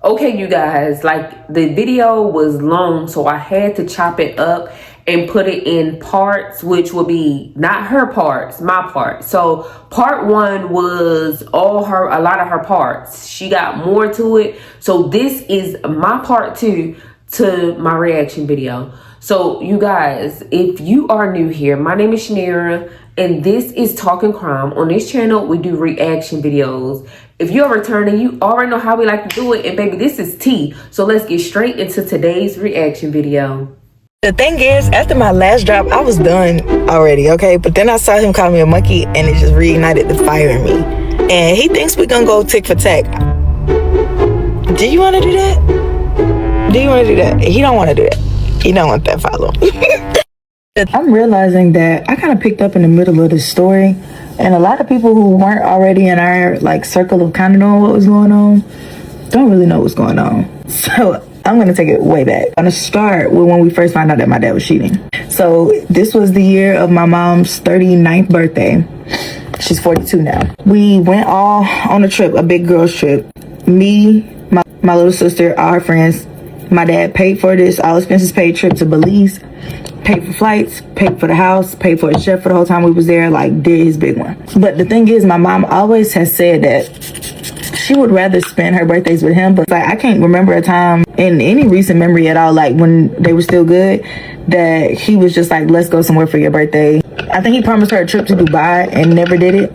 Okay, you guys, like the video was long, so I had to chop it up and put it in parts, which would be not her parts, my part. So part one was a lot of her parts. She got more to it. So this is my part two to my reaction video. So you guys, if you are new here, my name is Shaneria and this is Talking Crime. On this channel, we do reaction videos. If you're returning, you already know how we like to do it. And baby, this is tea. So let's get straight into today's reaction video. The thing is, after my last drop, I was done already, okay? But then I saw him call me a monkey, and it just reignited the fire in me. And he thinks we're gonna go tick for tack. Do you want to do that? Do you want to do that? He don't want to do that. He don't want that follow. I'm realizing that I kind of picked up in the middle of this story, and a lot of people who weren't already in our like circle of kind of knowing what was going on don't really know what's going on. So I'm gonna take it way back. I'm gonna start with when we first found out that my dad was cheating. So this was the year of my mom's 39th birthday. She's 42 now. We went all on a trip, a big girls trip. Me, my little sister, all her friends. My dad paid for this, all expenses paid, trip to Belize. Paid for flights, paid for the house, paid for a chef for the whole time we was there, like did his big one. But the thing is, my mom always has said that she would rather spend her birthdays with him, but like I can't remember a time in any recent memory at all, like when they were still good, that he was just like, let's go somewhere for your birthday. I think he promised her a trip to Dubai and never did it.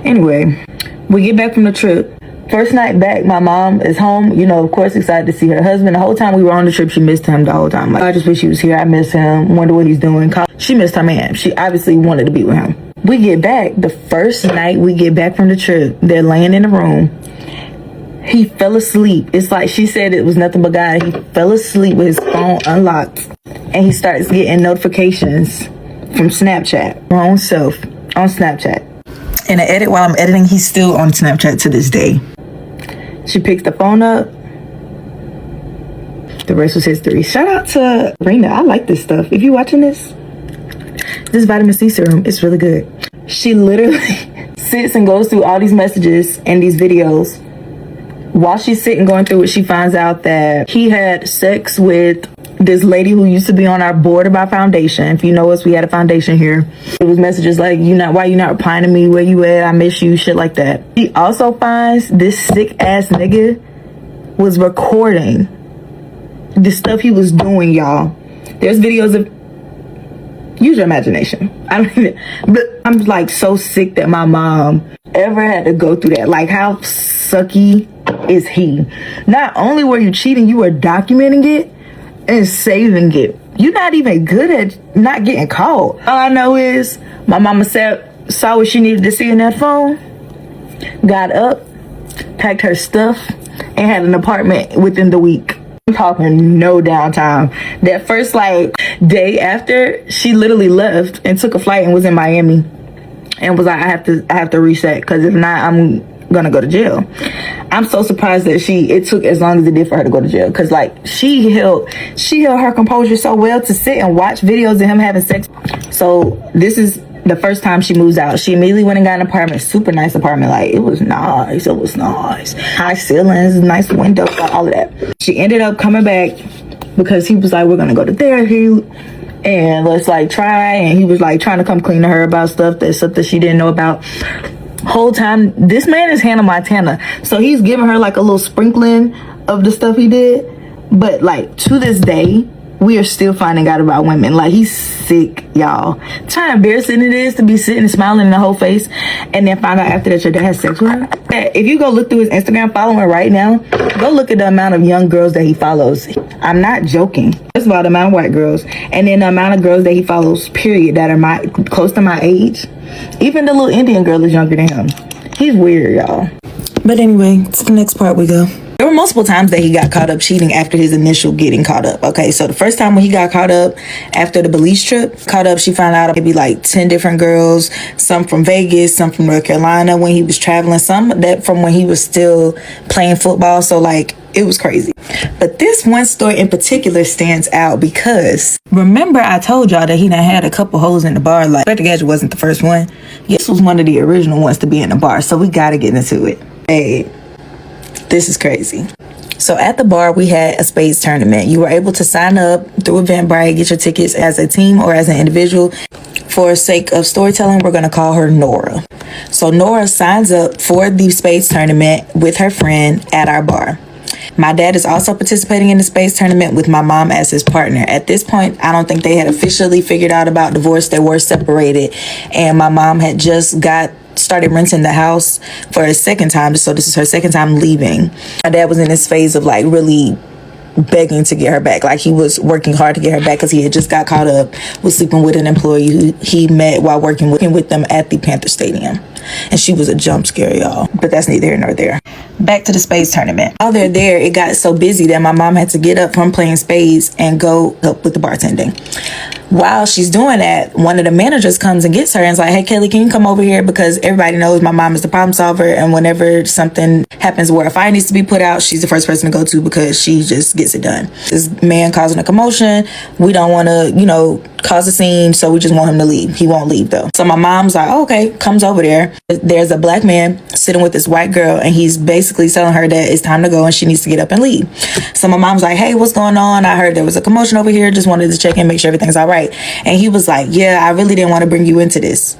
Anyway, we get back from the trip. First night back, my mom is home, you know, of course excited to see her husband. The whole time we were on the trip, she missed him the whole time. Like, I just wish he was here. I miss him. Wonder what he's doing. She missed her man. She obviously wanted to be with him. We get back. The first night we get back from the trip, they're laying in the room. He fell asleep. It's like she said it was nothing but God. He fell asleep with his phone unlocked. And he starts getting notifications from Snapchat. My own self on Snapchat. In the edit while I'm editing, he's still on Snapchat to this day. She picks the phone up. The rest was history. Shout out to Rena. I like this stuff. If you're watching this vitamin C serum, it's really good. She literally sits and goes through all these messages and these videos. While she's sitting going through it, she finds out that he had sex with this lady who used to be on our board of our foundation. If you know us, we had a foundation here. It was messages like, why you not replying to me? Where you at? I miss you, shit like that. He also finds this sick ass nigga was recording the stuff he was doing, y'all. There's videos of, use your imagination. But I'm like so sick that my mom ever had to go through that. Like, how sucky is he? Not only were you cheating, you were documenting it and saving it. You're not even good at not getting caught. All I know is my mama saw what she needed to see in that phone, got up, packed her stuff, and had an apartment within the week. I'm talking no downtime. That first like day after, she literally left and took a flight and was in Miami and was like, I have to reset, because if not, I'm gonna go to jail. I'm so surprised that it took as long as it did for her to go to jail, because like she held her composure so well to sit and watch videos of him having sex. So this is the first time she moves out. She immediately went and got an apartment, super nice apartment. Like, it was nice. High ceilings, nice windows, all of that. She ended up coming back because he was like, we're gonna go to therapy and let's like try. And he was like trying to come clean to her about stuff that she didn't know about. Whole time, this man is Hannah Montana, so he's giving her like a little sprinkling of the stuff he did, but like to this day we are still finding out about women. Like, he's sick, y'all. How embarrassing it is to be sitting and smiling in the whole face and then find out after that your dad has sex with her. If you go look through his Instagram following right now, go look at the amount of young girls that he follows. I'm not joking. First of all, the amount of white girls, and then the amount of girls that he follows, period, that are close to my age. Even the little Indian girl is younger than him. He's weird, y'all. But anyway, to the next part we go. There were multiple times that he got caught up cheating after his initial getting caught up. Okay, so the first time when he got caught up after the Belize trip, she found out maybe like 10 different girls, some from Vegas, some from North Carolina when he was traveling, some that from when he was still playing football. So like, it was crazy. But this one story in particular stands out because remember I told y'all that he done had a couple hoes in the bar. Like, Dr. Gadget wasn't the first one. This was one of the original ones to be in the bar. So we gotta get into it. Hey, this is crazy. So at the bar, we had a spades tournament. You were able to sign up through Eventbrite, get your tickets as a team or as an individual. For sake of storytelling, we're going to call her Nora. So Nora signs up for the spades tournament with her friend at our bar. My dad is also participating in the spades tournament with my mom as his partner. At this point, I don't think they had officially figured out about divorce. They were separated, and my mom had just started renting the house for a second time. So this is her second time leaving. My dad was in this phase of like really begging to get her back. Like he was working hard to get her back because he had just got caught up with sleeping with an employee who he met while working with them at the Panther Stadium. And she was a jump scare, y'all. But that's neither here nor there. Back to the spades tournament. While they're there, it got so busy that my mom had to get up from playing spades and go help with the bartending. While she's doing that, one of the managers comes and gets her and is like, hey, Kelly, can you come over here? Because everybody knows my mom is the problem solver. And whenever something happens where a fire needs to be put out, she's the first person to go to because she just gets it done. This man causing a commotion. We don't want to, cause a scene. So we just want him to leave. He won't leave though. So my mom's like, oh, okay, comes over there. There's a black man sitting with this white girl and he's basically telling her that it's time to go and she needs to get up and leave. So my mom's like, hey, what's going on? I heard there was a commotion over here. Just wanted to check in, make sure everything's all right. And he was like, yeah, I really didn't want to bring you into this.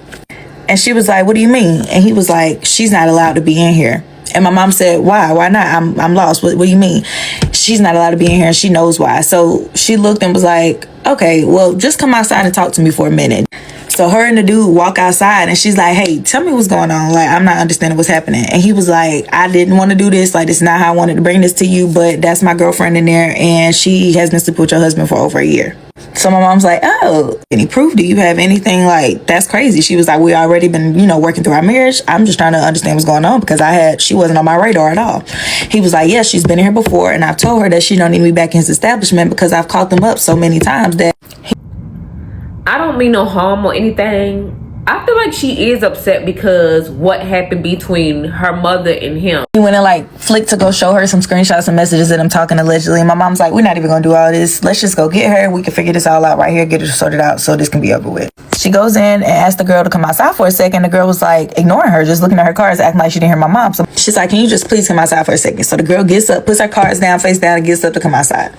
And she was like, what do you mean? And he was like, she's not allowed to be in here. And my mom said, why? Why not? I'm lost. What do you mean? She's not allowed to be in here and she knows why. So she looked and was like, okay, well, just come outside and talk to me for a minute. So her and the dude walk outside and she's like, hey, tell me what's going on. Like, I'm not understanding what's happening. And he was like, I didn't want to do this. Like, it's not how I wanted to bring this to you, but that's my girlfriend in there and she has been sleeping with your husband for over a year. So my mom's like, oh, any proof? Do you have anything? Like, that's crazy. She was like, we already been, working through our marriage. I'm just trying to understand what's going on because she wasn't on my radar at all. He was like, yeah, she's been here before. And I've told her that she don't need me back in his establishment because I've caught them up so many times that. I don't mean no harm or anything. I feel like she is upset because what happened between her mother and him. He went and flicked to go show her some screenshots and messages that I'm talking allegedly. And my mom's like, we're not even gonna do all this. Let's just go get her. We can figure this all out right here, get it sorted out so this can be over with. She goes in and asks the girl to come outside for a second. The girl was like ignoring her, just looking at her cards, acting like she didn't hear my mom. So she's like, can you just please come outside for a second? So the girl gets up, puts her cards down, face down, and gets up to come outside.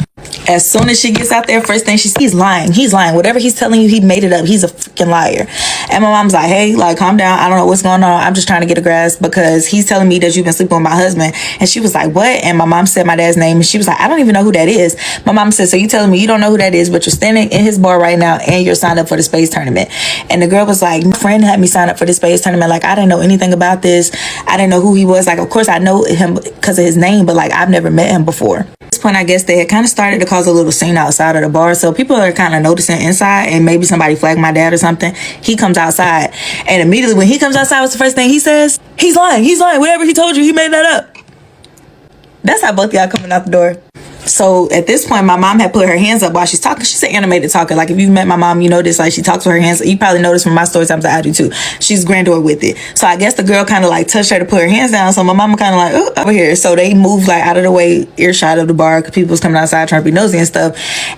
As soon as she gets out there, first thing she sees, he's lying. He's lying. Whatever he's telling you, he made it up. He's a freaking liar. And my mom's like, hey, calm down. I don't know what's going on. I'm just trying to get a grasp because he's telling me that you've been sleeping with my husband. And she was like, what? And my mom said my dad's name. And she was like, I don't even know who that is. My mom said, so you telling me you don't know who that is, but you're standing in his bar right now and you're signed up for the spades tournament. And the girl was like, my friend had me sign up for the spades tournament. Like, I didn't know anything about this. I didn't know who he was. Like, of course I know him because of his name, but I've never met him before. At this point, I guess they had kind of started to cause a little scene outside of the bar. So people are kind of noticing inside and maybe somebody flagged my dad or something. He comes outside and immediately when he comes outside, what's the first thing he says? He's lying. He's lying. Whatever he told you, he made that up. That's how both of y'all coming out the door. So at this point, my mom had put her hands up while she's talking. She's an animated talker. Like if you've met my mom, you know this. Like she talks with her hands. You probably noticed from my story times that I do too. She's grandeur with it. So I guess the girl kind of touched her to put her hands down. So my mama kind of over here. So they moved out of the way, earshot of the bar because people was coming outside trying to be nosy and stuff.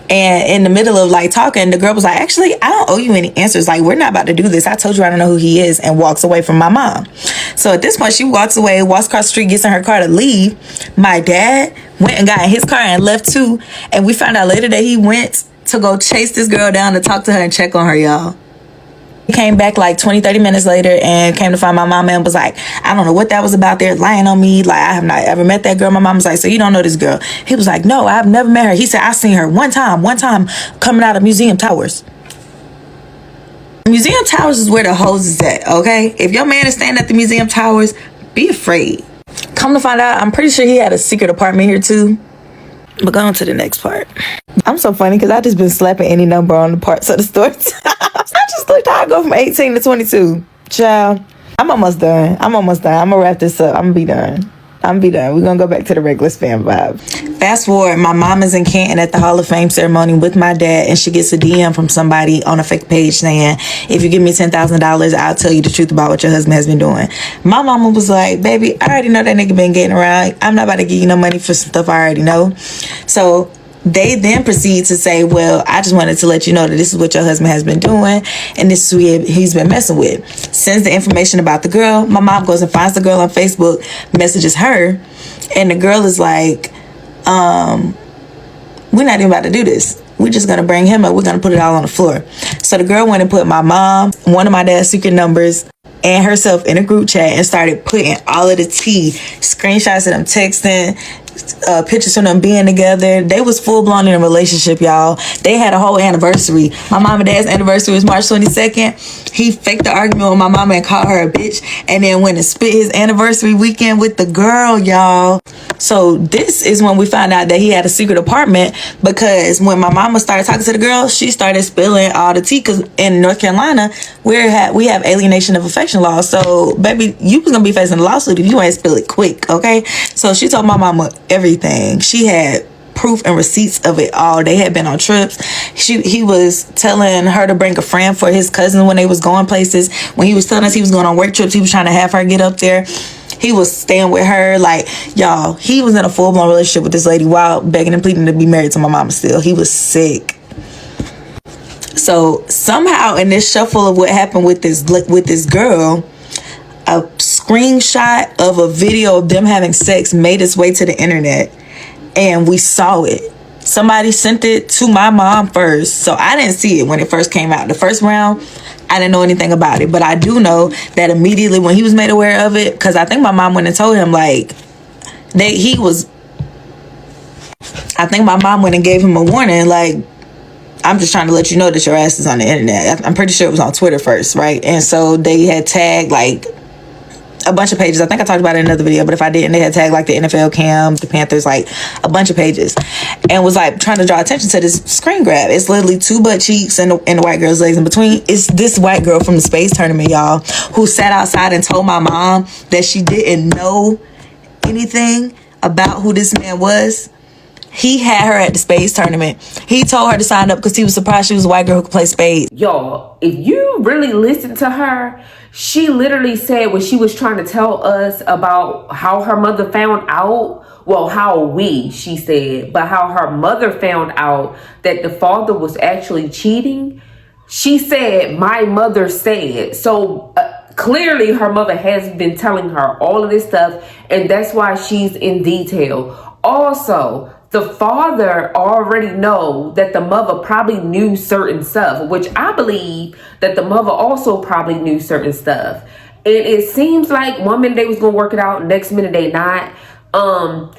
And in the middle of talking, the girl was like, actually, I don't owe you any answers. We're not about to do this. I told you I don't know who he is, and walks away from my mom. So at this point, she walks away, walks across the street, gets in her car to leave. My dad went and got in his car and left too. And we found out later that he went to go chase this girl down to talk to her and check on her, y'all. He came back 20-30 minutes later and came to find my mom and was like, I don't know what that was about. They're lying on me. I have not ever met that girl. My mom was like, so you don't know this girl? He was like, no, I've never met her. He said, I seen her one time coming out of Museum Towers. Museum Towers is where the hose is at, okay? If your man is standing at the Museum Towers, be afraid. Come to find out, I'm pretty sure he had a secret apartment here too. But go on to the next part. I'm so funny because I just been slapping any number on the parts of the story. I just looked how I go from 18 to 22. Child, I'm almost done. I'm gonna wrap this up. I'm gonna be done. We're gonna go back to the regular spam vibe. Fast forward, my mom is in Canton at the Hall of Fame ceremony with my dad, and she gets a DM from somebody on a fake page saying, if you give me $10,000, I'll tell you the truth about what your husband has been doing. My mama was like, baby, I already know that nigga been getting around. I'm not about to give you no money for some stuff I already know. So they then proceed to say, well, I just wanted to let you know that this is what your husband has been doing and this is who he's been messing with. Sends the information about the girl. My mom goes and finds the girl on Facebook, messages her, and the girl is like, we're not even about to do this. We're just gonna bring him up. We're gonna put it all on the floor. So the girl went and put my mom, one of my dad's secret numbers, and herself in a group chat and started putting all of the tea, screenshots of them texting, pictures of them being together. They was full-blown in a relationship, y'all. They had a whole anniversary. My mom and dad's anniversary was March 22nd. He faked the argument with my mama and called her a bitch, and then went and spent his anniversary weekend with the girl, y'all. So this is when we found out that he had a secret apartment, because when my mama started talking to the girl, she started spilling all the tea, because in North Carolina we have alienation of affection law. So baby, you was gonna be facing a lawsuit if you ain't spill it quick, okay? So she told my mama everything. She had proof and receipts of it all. They had been on trips. He was telling her to bring a friend for his cousin when they was going places. When he was telling us he was going on work trips, he was trying to have her get up there. He was staying with her. Like, y'all, he was in a full-blown relationship with this lady while begging and pleading to be married to my mama still. He was sick. So somehow in this shuffle of what happened with this girl, a screenshot of a video of them having sex made its way to the internet, and we saw it. Somebody sent it to my mom first, so I didn't see it when it first came out. The first round, I didn't know anything about it, but I do know that immediately when he was made aware of it, because I think my mom went and told him, like, I think my mom went and gave him a warning, like, I'm just trying to let you know that your ass is on the internet. I'm pretty sure it was on Twitter first, right? And so they had tagged, like, a bunch of pages. I think I talked about it in another video, but if I didn't, they had tagged like the NFL Cam, the Panthers, like a bunch of pages, and was like trying to draw attention to this screen grab. It's literally two butt cheeks and the white girl's legs in between. It's this white girl from the space tournament, y'all, who sat outside and told my mom that she didn't know anything about who this man was. He had her at the space tournament. He told her to sign up because he was surprised she was a white girl who could play spades. Y'all, if you really listen to her, she literally said when she was trying to tell us about how her mother found out, well, she said, but how her mother found out that the father was actually cheating. She said, my mother said. So clearly her mother has been telling her all of this stuff, and that's why she's in detail. Also, the father already know that the mother probably knew certain stuff, which I believe that the mother also probably knew certain stuff. And it seems like one minute they was gonna work it out, next minute they not.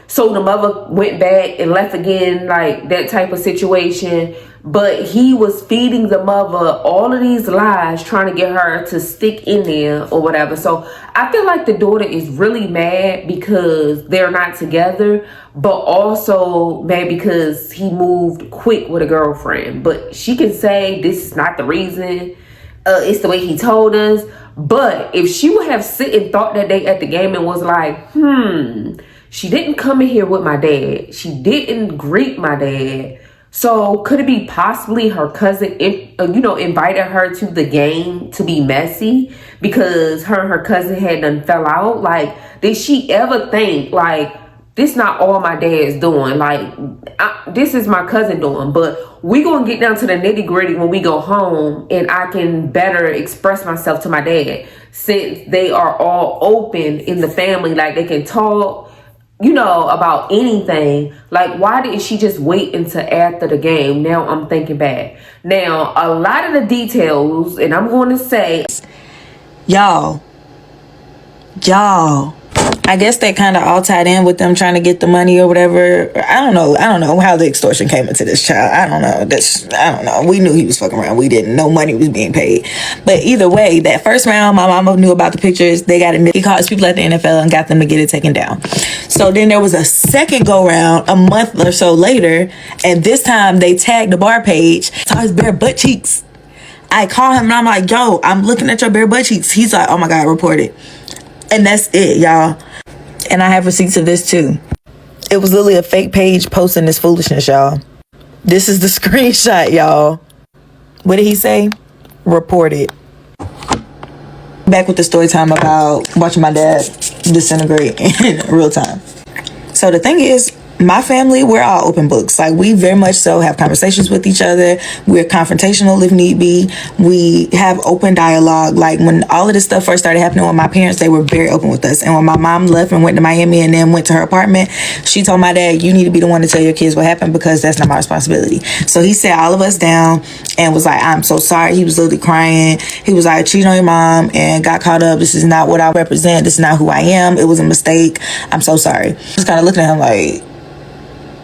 So the mother went back and left again, like that type of situation. But he was feeding the mother all of these lies, trying to get her to stick in there or whatever. So I feel like the daughter is really mad because they're not together, but also mad because he moved quick with a girlfriend. But she can say this is not the reason. It's the way he told us. But if she would have sit and thought that day at the game and was like, she didn't come in here with my dad. She didn't greet my dad. So could it be possibly her cousin, invited her to the game to be messy because her and her cousin had done fell out? Like, did she ever think, like, this not all my dad's doing? Like, this is my cousin doing, but we gonna get down to the nitty gritty when we go home and I can better express myself to my dad, since they are all open in the family, like they can talk, about anything. Like, why didn't she just wait until after the game? Now I'm thinking back. Now, a lot of the details, and I'm going to say, y'all, I guess they kind of all tied in with them trying to get the money or whatever. I don't know how the extortion came into this child. I don't know. We knew he was fucking around. We didn't know money was being paid. But either way, that first round, my mama knew about the pictures. They got it. He called his people at the NFL and got them to get it taken down. So then there was a second go round a month or so later, and this time they tagged the bar page. Saw his bare butt cheeks. I call him and I'm like, yo, I'm looking at your bare butt cheeks. He's like, oh my God, report it. And that's it, y'all. And I have receipts of this too. It was literally a fake page posting this foolishness, y'all. This is the screenshot, y'all. What did he say? Report it. Back with the story time about watching my dad disintegrate in real time. So the thing is, My family, we're all open books. Like, we very much so have conversations with each other. We're confrontational if need be. We have open dialogue. Like, when all of this stuff first started happening with my parents, they were very open with us. And when my mom left and went to Miami and then went to her apartment, she told my dad, you need to be the one to tell your kids what happened because that's not my responsibility. So he sat all of us down and was like, I'm so sorry. He was literally crying. He was like, I cheated on your mom and got caught up. This is not what I represent. This is not who I am. It was a mistake. I'm so sorry. Just kind of looking at him like,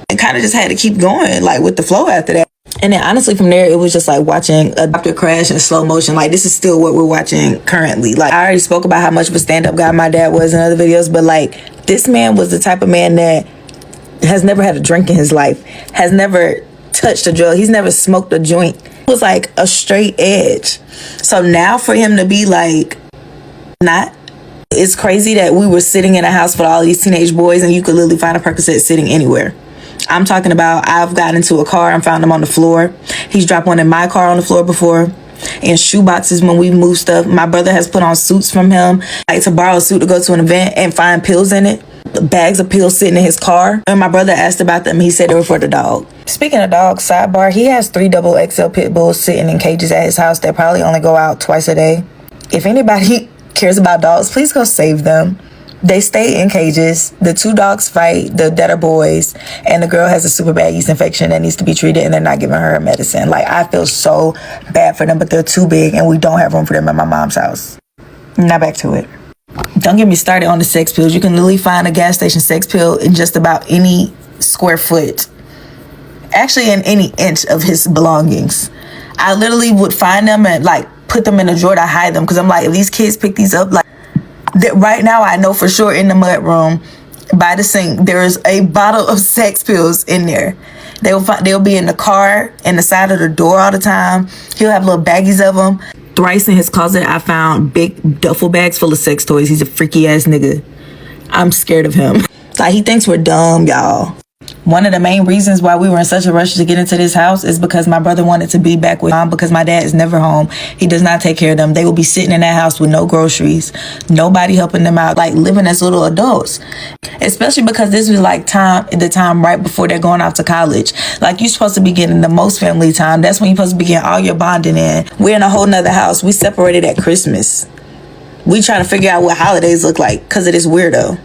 and kind of just had to keep going like with the flow after that. And then honestly from there, it was just like watching a doctor crash in slow motion. Like, this is still what we're watching currently. Like, I already spoke about how much of a stand-up guy my dad was in other videos, but like, this man was the type of man that has never had a drink in his life, has never touched a drug, he's never smoked a joint. It was like a straight edge. So now for him to be like, not, it's crazy that we were sitting in a house with all these teenage boys and you could literally find a Percocet sitting anywhere. I'm talking about, I've gotten into a car and found him on the floor. He's dropped one in my car on the floor before. In shoe boxes when we move stuff. My brother has put on suits from him, like to borrow a suit to go to an event and find pills in it. Bags of pills sitting in his car. And my brother asked about them. He said they were for the dog. Speaking of dogs, sidebar, he has 3 double XL pit bulls sitting in cages at his house that probably only go out twice a day. If anybody cares about dogs, please go save them. They stay in cages. The 2 dogs fight, that are boys, and the girl has a super bad yeast infection that needs to be treated, and they're not giving her medicine. Like, I feel so bad for them, but they're too big, and we don't have room for them at my mom's house. Now back to it. Don't get me started on the sex pills. You can literally find a gas station sex pill in just about any square foot. Actually, in any inch of his belongings. I literally would find them and, like, put them in a drawer to hide them, because I'm like, if these kids pick these up, like, that right now I know for sure in the mud room by the sink there is a bottle of sex pills in there. They'll be in the car in the side of the door all the time. He'll have little baggies of them. Thrice in his closet I found big duffel bags full of sex toys. He's a freaky ass nigga. I'm scared of him. Like, he thinks we're dumb, y'all. One of the main reasons why we were in such a rush to get into this house is because my brother wanted to be back with mom, because my dad is never home. He does not take care of them. They will be sitting in that house with no groceries, nobody helping them out, like living as little adults. Especially because this was like the time right before they're going off to college. Like, you're supposed to be getting the most family time. That's when you're supposed to be getting all your bonding in. We're in a whole nother house. We separated at Christmas. We trying to figure out what holidays look like because of this weirdo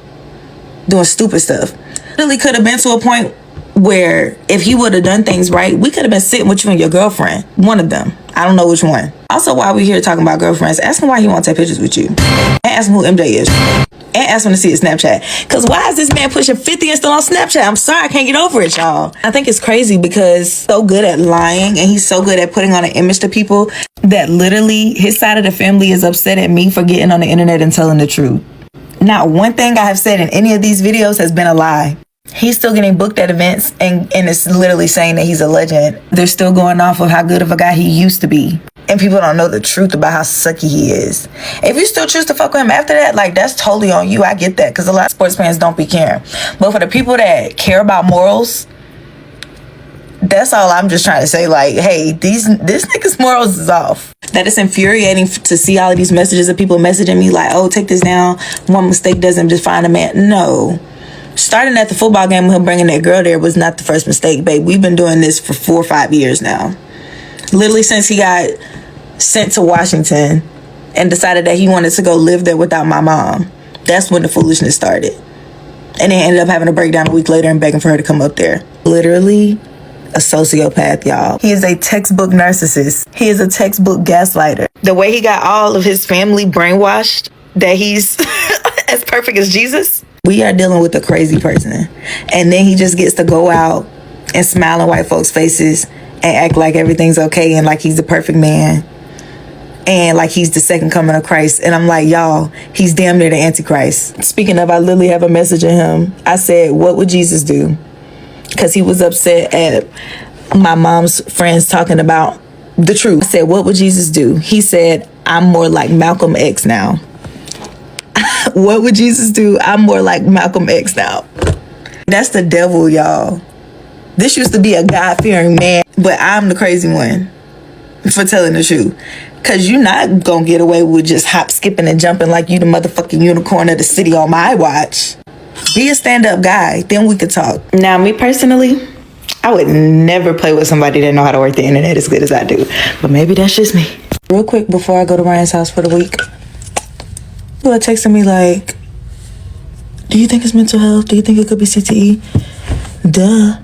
doing stupid stuff. Really could have been to a point where if he would have done things right, we could have been sitting with you and your girlfriend. One of them. I don't know which one. Also, while we're here talking about girlfriends, ask him why he won't take pictures with you. And ask him who MJ is. And ask him to see his Snapchat. Because why is this man pushing 50 and still on Snapchat? I'm sorry, I can't get over it, y'all. I think it's crazy because he's so good at lying and he's so good at putting on an image to people that literally his side of the family is upset at me for getting on the internet and telling the truth. Not one thing I have said in any of these videos has been a lie. He's still getting booked at events and it's literally saying that he's a legend. They're still going off of how good of a guy he used to be. And people don't know the truth about how sucky he is. If you still choose to fuck with him after that, like, that's totally on you. I get that, because a lot of sports fans don't be caring. But for the people that care about morals, that's all I'm just trying to say. Like, hey, this nigga's morals is off. That it's infuriating to see all of these messages of people messaging me like, oh, take this down. One mistake doesn't define a man. No. Starting at the football game with him bringing that girl there was not the first mistake, babe. We've been doing this for 4 or 5 years now. Literally since he got sent to Washington and decided that he wanted to go live there without my mom. That's when the foolishness started. And then ended up having a breakdown a week later and begging for her to come up there. Literally a sociopath, y'all. He is a textbook narcissist. He is a textbook gaslighter. The way he got all of his family brainwashed that he's as perfect as Jesus. We are dealing with a crazy person. And then he just gets to go out and smile in white folks' faces and act like everything's okay and like he's the perfect man. And like he's the second coming of Christ. And I'm like, y'all, he's damn near the Antichrist. Speaking of, I literally have a message in him. I said, what would Jesus do? Because he was upset at my mom's friends talking about the truth. I said, what would Jesus do? He said, I'm more like Malcolm X now. What would Jesus do? I'm more like Malcolm X now. That's the devil, y'all. This used to be a God-fearing man, but I'm the crazy one for telling the truth. Because you're not going to get away with just hop, skipping, and jumping like you the motherfucking unicorn of the city on my watch. Be a stand-up guy. Then we could talk. Now, me personally, I would never play with somebody that know how to work the internet as good as I do. But maybe that's just me. Real quick, before I go to Ryan's house for the week, people are texting me like, do you think it's mental health? Do you think it could be CTE? Duh.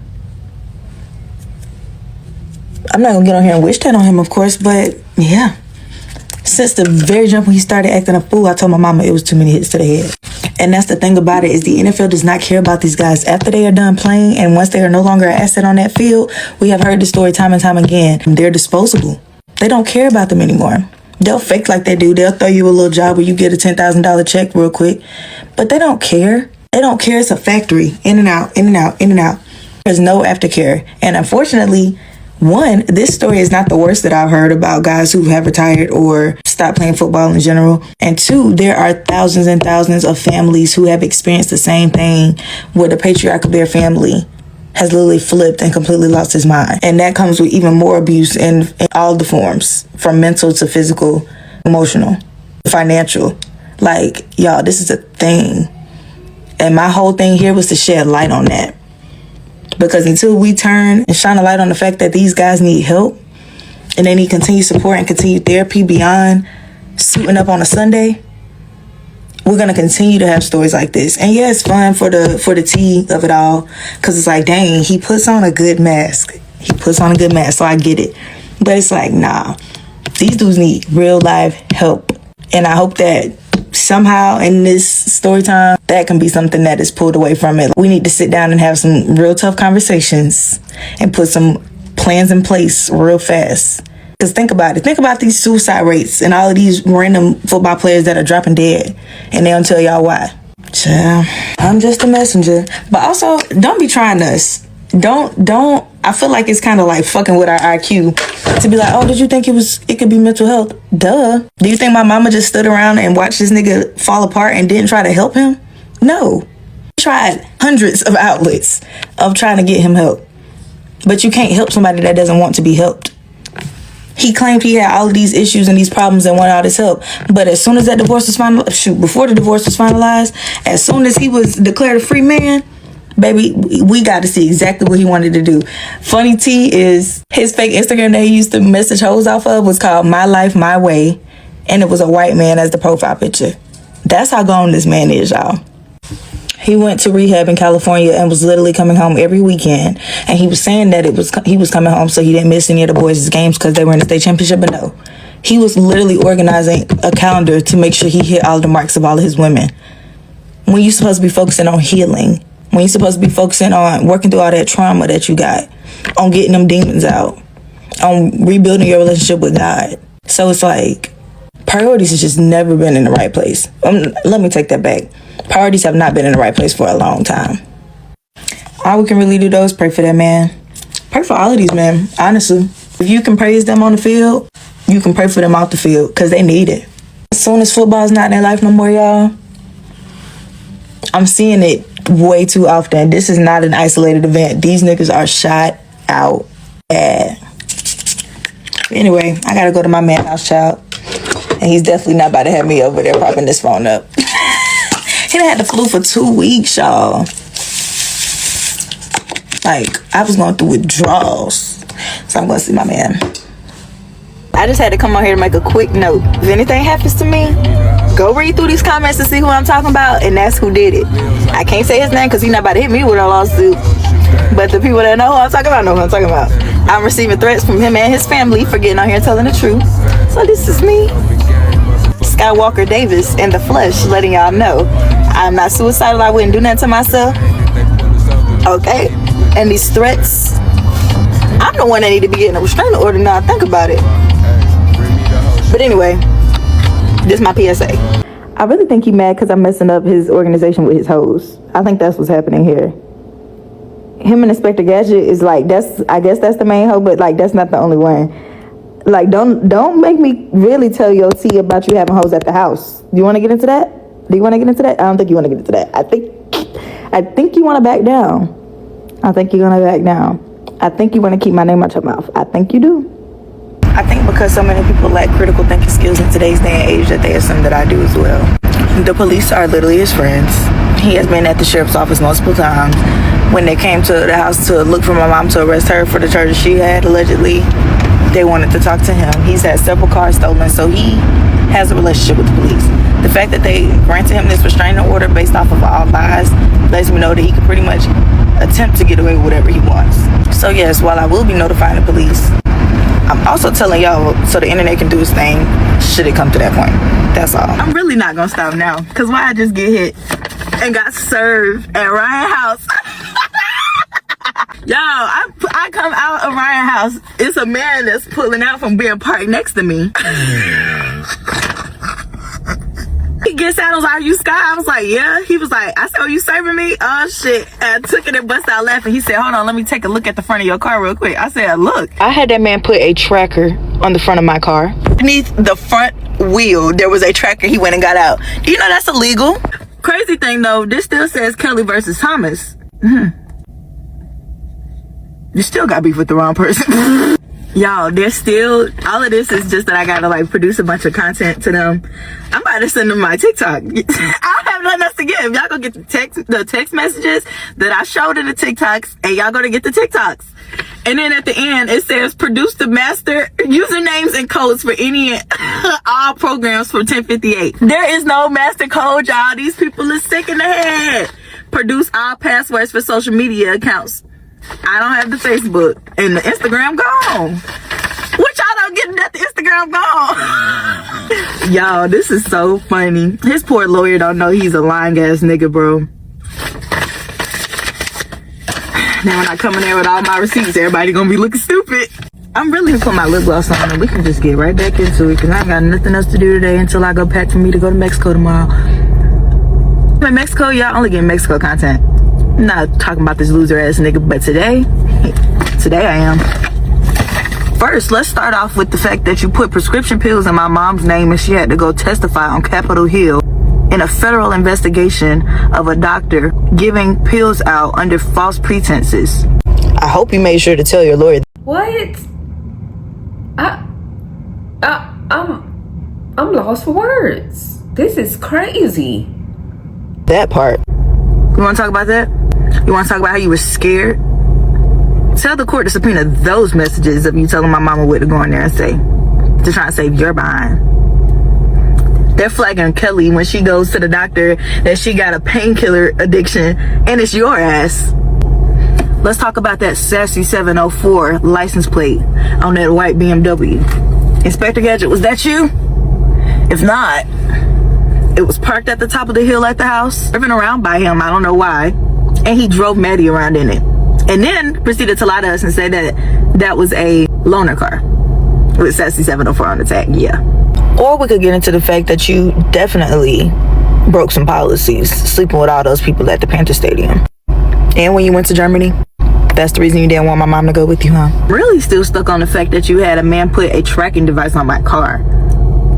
I'm not gonna get on here and wish that on him, of course, but yeah. Since the very jump when he started acting a fool, I told my mama it was too many hits to the head. And that's the thing about it, is the NFL does not care about these guys after they are done playing, and once they are no longer an asset on that field. We have heard the story time and time again. They're disposable. They don't care about them anymore. They'll fake like they do. They'll throw you a little job where you get a $10,000 check real quick, but they don't care. They don't care. It's a factory. In and out, in and out, in and out. There's no aftercare. And unfortunately, one, this story is not the worst that I've heard about guys who have retired or stopped playing football in general. And two, there are thousands and thousands of families who have experienced the same thing, where the patriarch of their family has literally flipped and completely lost his mind. And that comes with even more abuse in all the forms, from mental to physical, emotional, financial. Like, y'all, this is a thing. And my whole thing here was to shed light on that. Because until we turn and shine a light on the fact that these guys need help, and they need continued support and continued therapy beyond suiting up on a Sunday, we're going to continue to have stories like this. And yeah, it's fun for the tea of it all, because it's like, dang, he puts on a good mask. He puts on a good mask, so I get it. But it's like, nah, these dudes need real life help. And I hope that somehow in this story time, that can be something that is pulled away from it. We need to sit down and have some real tough conversations and put some plans in place real fast. Because think about it. Think about these suicide rates and all of these random football players that are dropping dead, and they don't tell y'all why. Child, I'm just a messenger. But also, don't be trying us. Don't. I feel like it's kind of like fucking with our IQ to be like, oh, did you think it could be mental health? Duh. Do you think my mama just stood around and watched this nigga fall apart and didn't try to help him? No. Tried hundreds of outlets of trying to get him help. But you can't help somebody that doesn't want to be helped. He claimed he had all of these issues and these problems and wanted all this help. But as soon as that divorce was finalized, before the divorce was finalized, as soon as he was declared a free man, baby, we got to see exactly what he wanted to do. Funny tea is his fake Instagram that he used to message hoes off of was called My Life, My Way. And it was a white man as the profile picture. That's how gone this man is, y'all. He went to rehab in California and was literally coming home every weekend. And he was saying that he was coming home so he didn't miss any of the boys' games because they were in the state championship. But no, he was literally organizing a calendar to make sure he hit all the marks of all of his women. When you're supposed to be focusing on healing, when you're supposed to be focusing on working through all that trauma that you got, on getting them demons out, on rebuilding your relationship with God. So it's like, priorities has just never been in the right place. Let me take that back. Priorities have not been in the right place for a long time. All we can really do though is pray for that man. Pray for all of these men, honestly. If you can praise them on the field, you can pray for them off the field, because they need it. As soon as football's not in their life no more, y'all, I'm seeing it way too often. This is not an isolated event. These niggas are shot out bad. Anyway, I gotta go to my man house, child. And he's definitely not about to have me over there propping this phone up. He done had the flu for 2 weeks, y'all. Like, I was going through withdrawals. So I'm going to see my man. I just had to come on here to make a quick note. If anything happens to me, go read through these comments and see who I'm talking about, and that's who did it. I can't say his name because he's not about to hit me with a lawsuit. But the people that know who I'm talking about know who I'm talking about. I'm receiving threats from him and his family for getting on here and telling the truth. So this is me, Skywalker Davis, in the flesh, letting y'all know I'm not suicidal. I wouldn't do nothing to myself. Okay? And these threats, I'm the one that need to be getting a restraining order now I think about it. But anyway, this is my PSA. I really think he's mad because I'm messing up his organization with his hoes. I think that's what's happening here. Him and Inspector Gadget is like, I guess that's the main hoe, but like that's not the only one. Like, don't make me really tell your tea about you having hoes at the house. Do you want to get into that? Do you want to get into that? I don't think you want to get into that. I think you want to back down. I think you're going to back down. I think you want to keep my name out your mouth. I think you do. I think because so many people lack critical thinking skills in today's day and age that they assume that I do as well. The police are literally his friends. He has been at the sheriff's office multiple times. When they came to the house to look for my mom to arrest her for the charges she had, allegedly, they wanted to talk to him. He's had several cars stolen, so he has a relationship with the police. The fact that they granted him this restraining order based off of all lies lets me know that he could pretty much attempt to get away with whatever he wants. So yes, while I will be notifying the police, I'm also telling y'all so the internet can do its thing should it come to that point. That's all. I'm really not gonna stop now, because why I just get hit and got served at Ryan's house. Y'all, I come out of Ryan's house. It's a man that's pulling out from being parked next to me. He gets out, I was like, "Are you Sky?" I was like, "Yeah." He was like, I said, "Oh, you serving me?" Oh shit. And I took it and bust out laughing. He said, "Hold on, let me take a look at the front of your car real quick." I said, "Look." I had that man put a tracker on the front of my car. Beneath the front wheel, there was a tracker. He went and got out. Do you know that's illegal? Crazy thing though, this still says Kelly versus Thomas. You still got beef with the wrong person. Y'all, there's still, all of this is just that I gotta like produce a bunch of content to them. I'm about to send them my TikTok. I don't have nothing else to give. Y'all go get the text messages that I showed in the TikToks, and y'all go to get the TikToks. And then at the end, it says produce the master usernames and codes for any all programs for 1058. There is no master code, y'all. These people are sick in the head. Produce all passwords for social media accounts. I don't have the Facebook, and the Instagram gone. What y'all don't get that the Instagram gone? Y'all, this is so funny. His poor lawyer don't know he's a lying ass nigga, bro. Now when I come in there with all my receipts, everybody gonna be looking stupid. I'm really gonna put my lip gloss on and we can just get right back into it, because I ain't got nothing else to do today until I go pack for me to go to Mexico tomorrow. In Mexico, y'all only get Mexico content. I'm not talking about this loser ass nigga, but today I am. First, let's start off with the fact that you put prescription pills in my mom's name and she had to go testify on Capitol Hill in a federal investigation of a doctor giving pills out under false pretenses. I hope you made sure to tell your lawyer. What? I'm lost for words. This is crazy. That part. You want to talk about that? You want to talk about how you were scared? Tell the court to subpoena those messages of you telling my mama what to go in there and say to try and save your behind. They're flagging Kelly when she goes to the doctor that she got a painkiller addiction, and it's your ass. Let's talk about that sassy 704 license plate on that white BMW. Inspector Gadget, was that you? If not, it was parked at the top of the hill at the house, driven around by him, I don't know why, and he drove Maddie around in it. And then proceeded to lie to us and say that that was a loaner car with sassy 704 on the tag. Yeah. Or we could get into the fact that you definitely broke some policies, sleeping with all those people at the Panther Stadium. And when you went to Germany, that's the reason you didn't want my mom to go with you, huh? Really still stuck on the fact that you had a man put a tracking device on my car.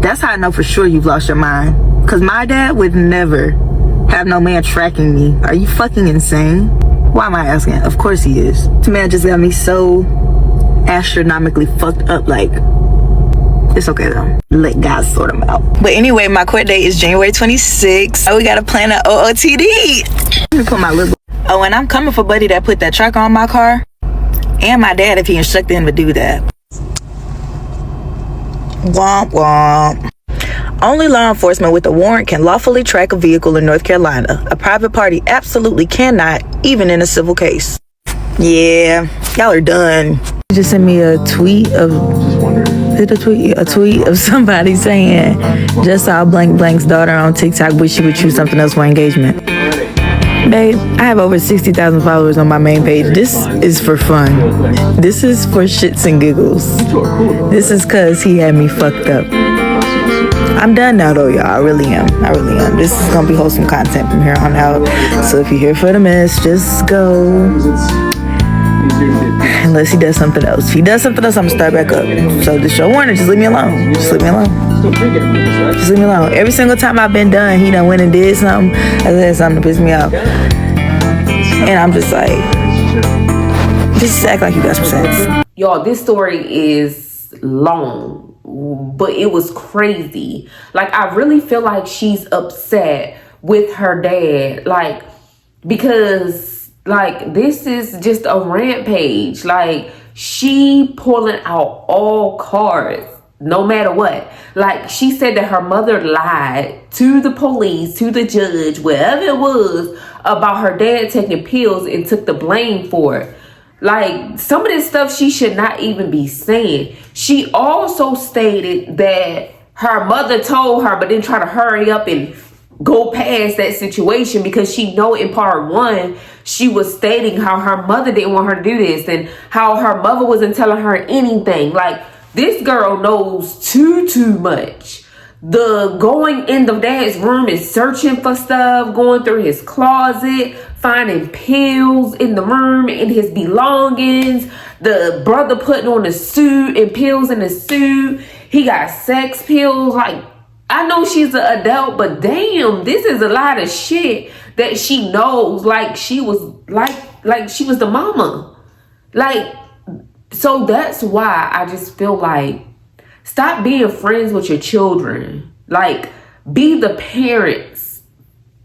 That's how I know for sure you've lost your mind. Because my dad would never have no man tracking me. Are you fucking insane? Why am I asking? Of course he is. This man just got me so astronomically fucked up, like, it's okay though. Let God sort him out. But anyway, my court date is January 26th. Oh, we gotta plan an OOTD. Let me put my lip. Oh, and I'm coming for Buddy that put that tracker on my car. And my dad if he instructed him to do that. Womp womp. Only law enforcement with a warrant can lawfully track a vehicle in North Carolina. A private party absolutely cannot, even in a civil case. Yeah, y'all are done. You just sent me a tweet of a tweet of somebody saying, just saw blank blank's daughter on TikTok, wish she would choose something else for engagement. Babe, I have over 60,000 followers on my main page. This is for fun. This is for shits and giggles. This is cause he had me fucked up. I'm done now though, y'all. I really am. This is gonna be wholesome content from here on out. So if you're here for the mess, just go. Unless he does something else. If he does something else, I'm gonna start back up. So just show warning, just leave me alone. Just leave me alone. Every single time I've been done, he done went and did something. I said something to piss me off. And I'm just like, just act like you got some sense. Y'all, this story is long. but it was crazy. Like, I really feel like she's upset with her dad, like, because like this is just a rampage. Like, she pulling out all cards no matter what. Like, she said that her mother lied to the police, to the judge, wherever it was, about her dad taking pills and took the blame for it. Like, some of this stuff she should not even be saying. She also stated that her mother told her, but then try to hurry up and go past that situation, because she know in part one she was stating how her mother didn't want her to do this and how her mother wasn't telling her anything. Like, this girl knows too much. The going in the dad's room and searching for stuff, going through his closet, finding pills in the room, in his belongings, the brother putting on a suit and pills in the suit, he got sex pills. Like, I know she's an adult, but damn, this is a lot of shit that she knows. Like, she was like she was the mama. Like, so that's why I just feel like, stop being friends with your children. Like, be the parents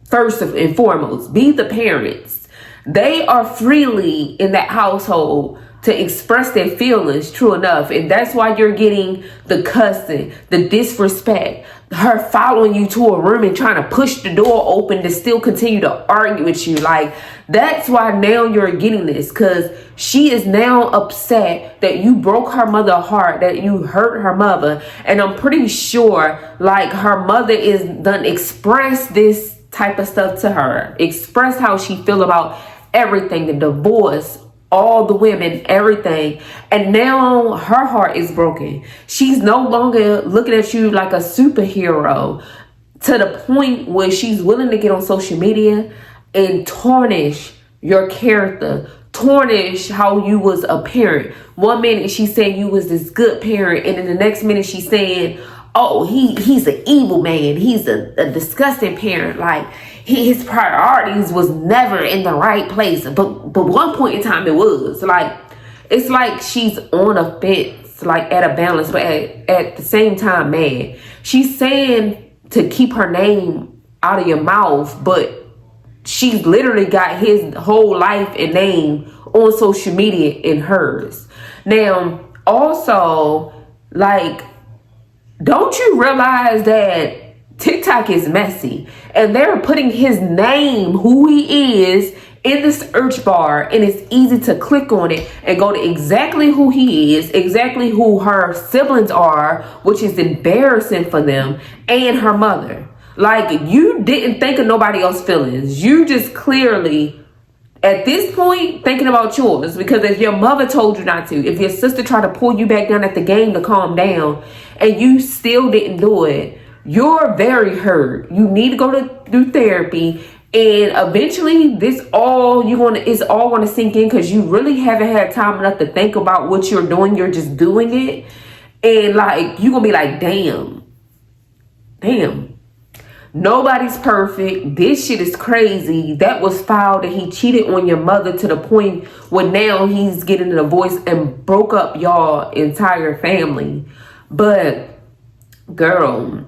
first and foremost. Be the parents. They are freely in that household to express their feelings, true enough. And that's why you're getting the cussing, the disrespect, her following you to a room and trying to push the door open to still continue to argue with you. Like, that's why now you're getting this, because she is now upset that you broke her mother's heart, that you hurt her mother. And I'm pretty sure, like, her mother is done express this type of stuff to her, express how she feel about everything, the divorce, all the women, everything. And now her heart is broken. She's no longer looking at you like a superhero, to the point where she's willing to get on social media and tarnish your character, tarnish how you was a parent. One minute she's saying you was this good parent, and then the next minute she's saying, oh, he's an evil man, he's a disgusting parent. Like, his priorities was never in the right place. But one point in time it was. Like, it's like she's on a fence, like at a balance, but at the same time, man, she's saying to keep her name out of your mouth, but she's literally got his whole life and name on social media in hers. Now, also, like, don't you realize that TikTok is messy, and they're putting his name, who he is, in the search bar, and it's easy to click on it and go to exactly who he is, exactly who her siblings are, which is embarrassing for them, and her mother. Like, you didn't think of nobody else's feelings. You just clearly, at this point, thinking about yours, because if your mother told you not to, if your sister tried to pull you back down at the game to calm down, and you still didn't do it, you're very hurt. You need to go to do therapy, and eventually it's all gonna sink in, because you really haven't had time enough to think about what you're doing. You're just doing it, and like, you're gonna be like, damn, nobody's perfect. This shit is crazy. That was foul that he cheated on your mother to the point where now he's getting a divorce and broke up y'all entire family. But girl,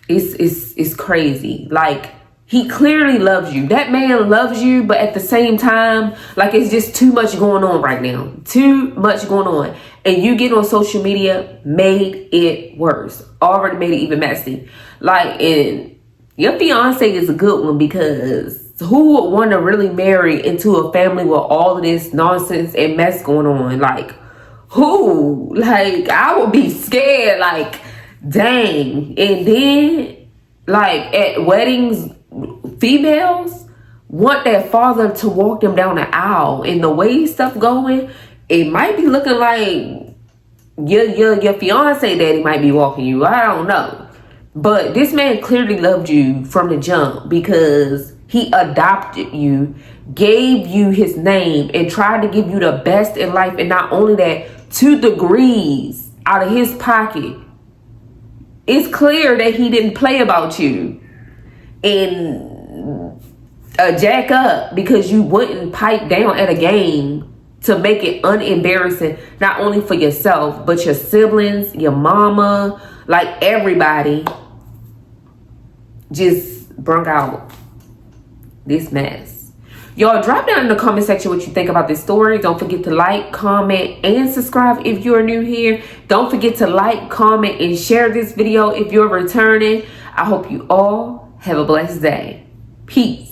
it's crazy. Like, he clearly loves you. That man loves you, but at the same time, like, it's just too much going on right now. Too much going on. And you get on social media made it worse. Already made it even messy. Like, and your fiance is a good one, because who would want to really marry into a family with all of this nonsense and mess going on? Like, who? Like, I would be scared. Like, dang. And then, like, at weddings, females want their father to walk them down the aisle, and the way stuff going, it might be looking like your fiance daddy might be walking you. I don't know. But this man clearly loved you from the jump, because he adopted you, gave you his name, and tried to give you the best in life. And not only that, 2 degrees out of his pocket. It's clear that he didn't play about you and jack up because you wouldn't pipe down at a game to make it unembarrassing, not only for yourself, but your siblings, your mama, like everybody just brung out this mess. Y'all, drop down in the comment section what you think about this story. Don't forget to like, comment, and subscribe if you're new here. Don't forget to like, comment, and share this video if you're returning. I hope you all have a blessed day. Peace.